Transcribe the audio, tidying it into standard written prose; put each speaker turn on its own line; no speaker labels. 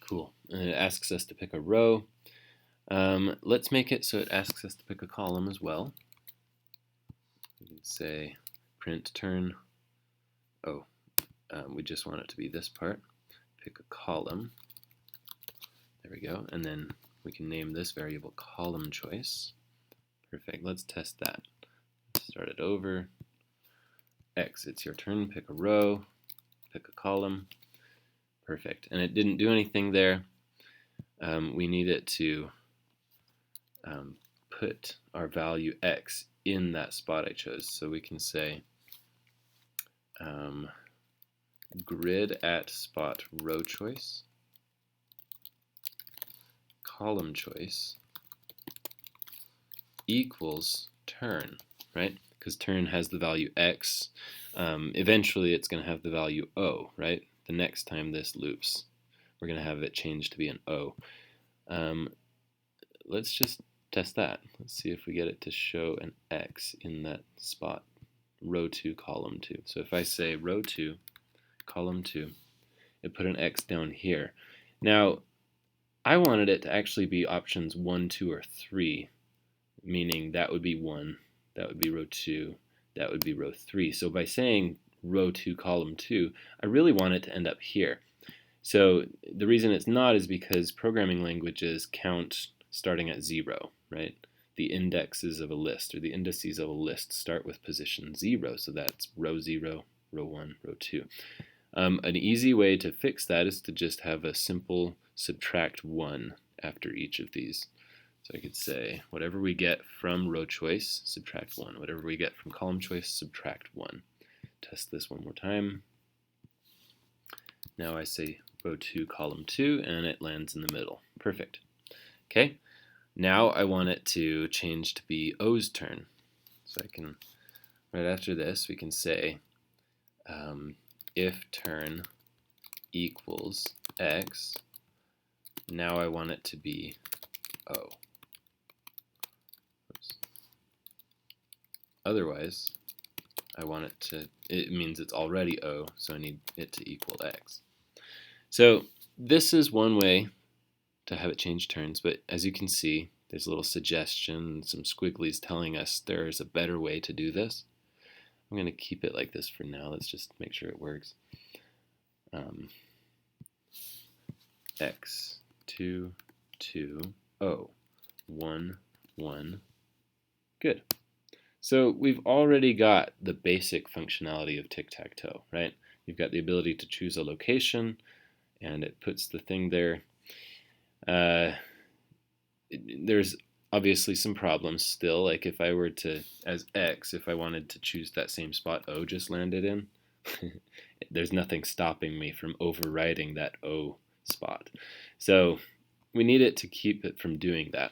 Cool. And it asks us to pick a row. Let's make it so it asks us to pick a column as well. We can say print turn. Oh, we just want it to be this part. Pick a column. There we go. And then we can name this variable column choice. Perfect. Let's test that. Start it over. X, it's your turn. Pick a row. Pick a column. Perfect. And it didn't do anything there. We need it to put our value X in that spot I chose. So we can say grid at spot row choice, column choice equals turn, right? Because turn has the value X. Eventually it's going to have the value O, right? The next time this loops, we're going to have it change to be an O. Let's just test that. Let's see if we get it to show an X in that spot, row 2, column 2. So if I say row 2, column 2, it put an X down here. Now, I wanted it to actually be options 1, 2, or 3, meaning that would be 1, that would be row 2, that would be row 3. So by saying row 2, column 2, I really want it to end up here. So the reason it's not is because programming languages count starting at 0, right? The indexes of a list, or the indices of a list, start with position 0, so that's row 0, row 1, row 2. An easy way to fix that is to just have a simple subtract 1 after each of these. So I could say whatever we get from row choice, subtract 1. Whatever we get from column choice, subtract 1. Test this one more time. Now I say row 2, column 2, and it lands in the middle. Perfect. Okay, now I want it to change to be O's turn. So I can, right after this, we can say if turn equals X, now I want it to be O. Oops. Otherwise, I want it to, it means it's already O, so I need it to equal X. So this is one way to have it change turns, but as you can see, there's a little suggestion, some squigglies telling us there's a better way to do this. I'm going to keep it like this for now. Let's just make sure it works. X, 2, 2, O, 1, 1. Good. So we've already got the basic functionality of tic-tac-toe, right? You've got the ability to choose a location, and it puts the thing there. There's obviously some problems still, like if I were to, as X, if I wanted to choose that same spot O just landed in, there's nothing stopping me from overwriting that O spot. So we need it to keep it from doing that.